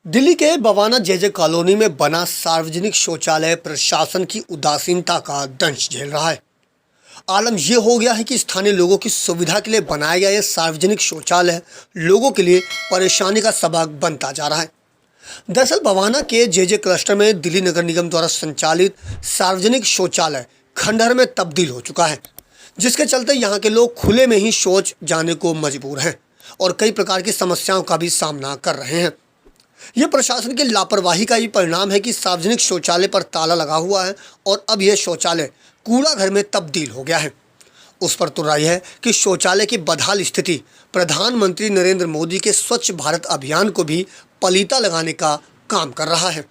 दिल्ली के Bawana JJ colony में बना सार्वजनिक शौचालय प्रशासन की उदासीनता का दंश झेल रहा है। आलम यह हो गया है कि स्थानीय लोगों की सुविधा के लिए बनाया गया यह सार्वजनिक शौचालय लोगों के लिए परेशानी का सबब बनता जा रहा है। दरअसल बवाना के जेजे क्लस्टर में दिल्ली नगर निगम द्वारा संचालित सार्वजनिक शौचालय खंडहर में तब्दील हो चुका है, जिसके चलते यहाँ के लोग खुले में ही शौच जाने को मजबूर हैं और कई प्रकार की समस्याओं का भी सामना कर रहे हैं। यह प्रशासन की लापरवाही का ही परिणाम है कि सार्वजनिक शौचालय पर ताला लगा हुआ है और अब यह शौचालय कूड़ा घर में तब्दील हो गया है। उस पर तो राय है कि शौचालय की बदहाल स्थिति प्रधानमंत्री नरेंद्र मोदी के स्वच्छ भारत अभियान को भी पलीता लगाने का काम कर रहा है।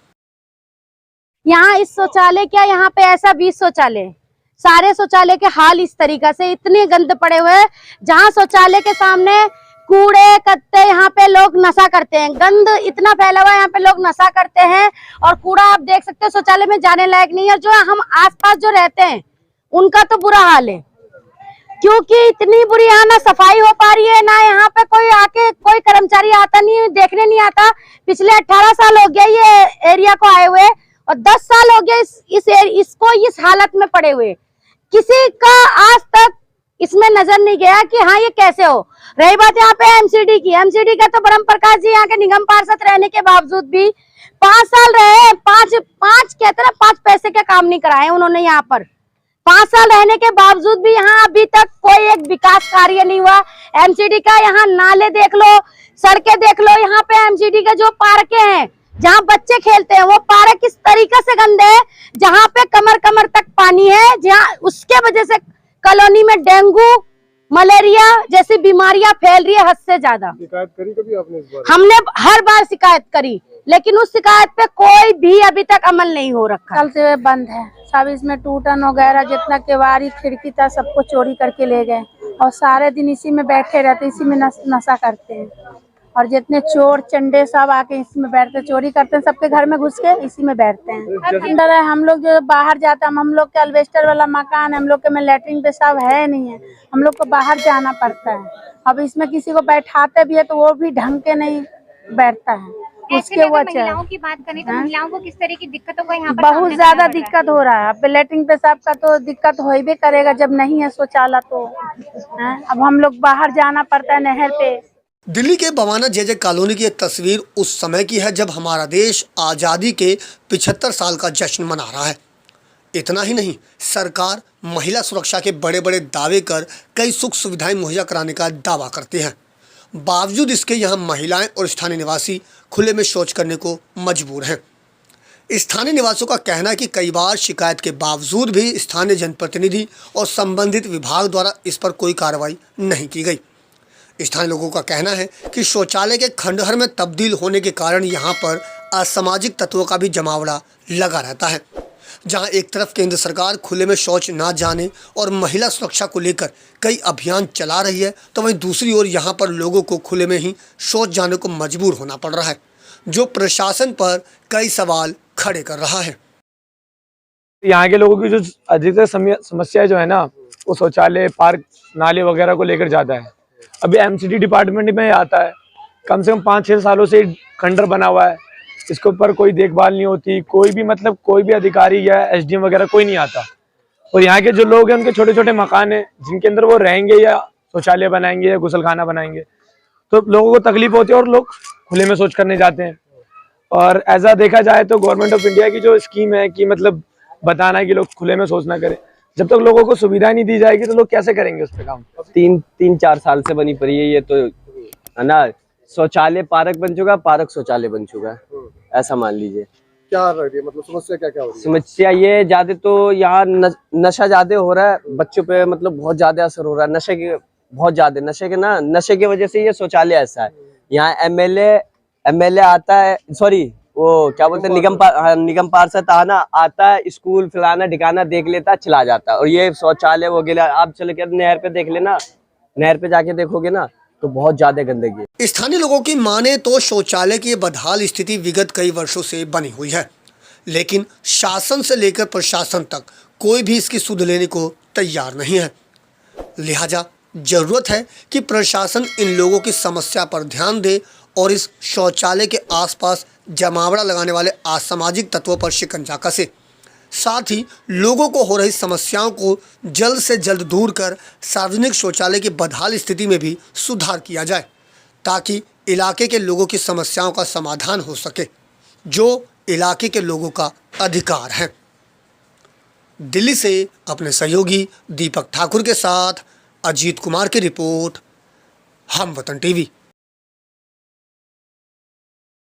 यहाँ इस शौचालय क्या, यहाँ पे ऐसा 20 शौचालय, सारे शौचालय के हाल इस तरीका से इतने गंद पड़े हुए हैं। जहाँ शौचालय के सामने कूड़े कत्ते, यहाँ पे लोग नशा करते हैं, गंद इतना फैला हुआ है, यहाँ पे लोग नशा करते हैं और कूड़ा आप देख सकते हो शौचालय में जाने लायक नहीं है। जो हम आसपास जो रहते हैं उनका तो बुरा हाल है, क्योंकि इतनी बुरी यहाँ ना सफाई हो पा रही है, ना यहाँ पे कोई आके कोई कर्मचारी आता नहीं, देखने नहीं आता। पिछले 18 साल हो गया ये एरिया को आए हुए और 10 साल हो गया इसको इस हालत में पड़े हुए। किसी का आज तक इसमें नजर नहीं गया कि हाँ ये कैसे हो। रही बात यहाँ पे एमसीडी की, एमसीडी का तो ब्रह्म प्रकाश जी यहाँ के निगम पार्षद रहने के बावजूद भी 5 साल रहे, पांच कहते ना 5 पैसे के काम नहीं कराए उन्होंने। यहाँ पर 5 साल रहने के बावजूद भी यहाँ अभी तक कोई एक विकास कार्य नहीं हुआ। एमसीडी का यहाँ नाले देख लो, सड़कें देख लो, यहाँ पे एमसीडी के जो पार्कें हैं जहाँ बच्चे खेलते हैं वो पार्क किस तरीके से गंदे है, जहाँ पे कमर कमर तक पानी है, जहाँ उसके वजह से कॉलोनी में डेंगू मलेरिया जैसी बीमारियां फैल रही है हद से ज्यादा। शिकायत करी कभी आपने इस बार? हमने हर बार शिकायत करी, लेकिन उस शिकायत पे कोई भी अभी तक अमल नहीं हो रखा। कल से बंद है सब, इसमें टूटन वगैरह जितना केवाड़ी खिड़की था सबको चोरी करके ले गए और सारे दिन इसी में बैठे रहते, इसी में नशा करते हैं और जितने चोर चंडे सब आके इसमें बैठते चोरी करते हैं, सबके घर में घुस के इसी में बैठते हैं। अंदर है, हम लोग जो बाहर जाते हैं, हम लोग के अल्वेस्टर वाला मकान है, हम लोग के में लैट्रिन पेशाब है नहीं है, हम लोग को बाहर जाना पड़ता है। अब इसमें किसी को बैठाते भी है तो वो भी ढंग के नहीं बैठता है। उसके महिलाओं की बात करें तो महिलाओं को किस तरह की दिक्कतों का यहाँ पर बहुत ज्यादा दिक्कत हो रहा है। अब लैट्रिन पेशाब का तो दिक्कत हो ही करेगा जब नहीं है शौचालय तो। अब हम लोग बाहर जाना पड़ता है नहर पे। दिल्ली के बवाना जेजे कॉलोनी की एक तस्वीर उस समय की है जब हमारा देश आज़ादी के 75 साल का जश्न मना रहा है। इतना ही नहीं, सरकार महिला सुरक्षा के बड़े बड़े दावे कर कई सुख सुविधाएं मुहैया कराने का दावा करते हैं। बावजूद इसके यहाँ महिलाएं और स्थानीय निवासी खुले में शौच करने को मजबूर हैं। स्थानीय निवासियों का कहना है कि कई बार शिकायत के बावजूद भी स्थानीय जनप्रतिनिधि और संबंधित विभाग द्वारा इस पर कोई कार्रवाई नहीं की गई। स्थानीय लोगों का कहना है कि शौचालय के खंडहर में तब्दील होने के कारण यहाँ पर असामाजिक तत्वों का भी जमावड़ा लगा रहता है। जहाँ एक तरफ केंद्र सरकार खुले में शौच ना जाने और महिला सुरक्षा को लेकर कई अभियान चला रही है, तो वहीं दूसरी ओर यहाँ पर लोगों को खुले में ही शौच जाने को मजबूर होना पड़ रहा है, जो प्रशासन पर कई सवाल खड़े कर रहा है। यहाँ के लोगों की जो अधिकतर समस्या जो है ना, वो शौचालय, पार्क, नाले वगैरह को लेकर ज़्यादा है। अभी एमसीडी डिपार्टमेंट में आता है, कम से कम 5-6 सालों से खंडर बना हुआ है, इसके ऊपर कोई देखभाल नहीं होती, कोई भी अधिकारी या एसडीएम वगैरह कोई नहीं आता। और यहाँ के जो लोग हैं उनके छोटे छोटे मकान हैं जिनके अंदर वो रहेंगे या शौचालय बनाएंगे या गुसलखाना बनाएंगे, तो लोगों को तकलीफ होती है और लोग खुले में शौच करने जाते हैं। और ऐसा देखा जाए तो गवर्नमेंट ऑफ इंडिया की जो स्कीम है कि मतलब बताना है कि लोग खुले में शौच ना करें, जब तक लोगों को सुविधा नहीं दी जाएगी तो लोग कैसे करेंगे उस पर काम। 3-4 साल से बनी पड़ी है ये तो, है ना। शौचालय पार्क बन चुका है, पार्क शौचालय बन चुका है, ऐसा मान लीजिए। क्या रही है मतलब समस्या क्या हो रही है? समस्या ये ज्यादा तो यहाँ नशा ज्यादा हो रहा है बच्चों पे, मतलब बहुत ज्यादा असर हो रहा है नशे के, बहुत ज्यादा नशे की वजह से ये शौचालय ऐसा है। यहाँ एमएलए आता है, सॉरी वो क्या बोलते हैं, निगम पार्षद आता है, स्कूल फलाना ठिकाना देख लेता है, चला जाता है। और ये शौचालय वगैरह आप चले के नहर पे देख लेना, नहर पे जाके देखोगे ना तो बहुत ज्यादा गंदगी है। स्थानीय लोगों की माने तो शौचालय की बदहाल स्थिति विगत कई वर्षों से बनी हुई है, लेकिन शासन से लेकर प्रशासन तक कोई भी इसकी सुध लेने को तैयार नहीं है। लिहाजा जरूरत है कि प्रशासन इन लोगों की समस्या पर ध्यान दे और इस शौचालय के आसपास जमावड़ा लगाने वाले असामाजिक तत्वों पर शिकंजा कसे। साथ ही लोगों को हो रही समस्याओं को जल्द से जल्द दूर कर सार्वजनिक शौचालय की बदहाल स्थिति में भी सुधार किया जाए, ताकि इलाके के लोगों की समस्याओं का समाधान हो सके, जो इलाके के लोगों का अधिकार है। दिल्ली से अपने सहयोगी दीपक ठाकुर के साथ अजीत कुमार की रिपोर्ट, हम वतन टीवी।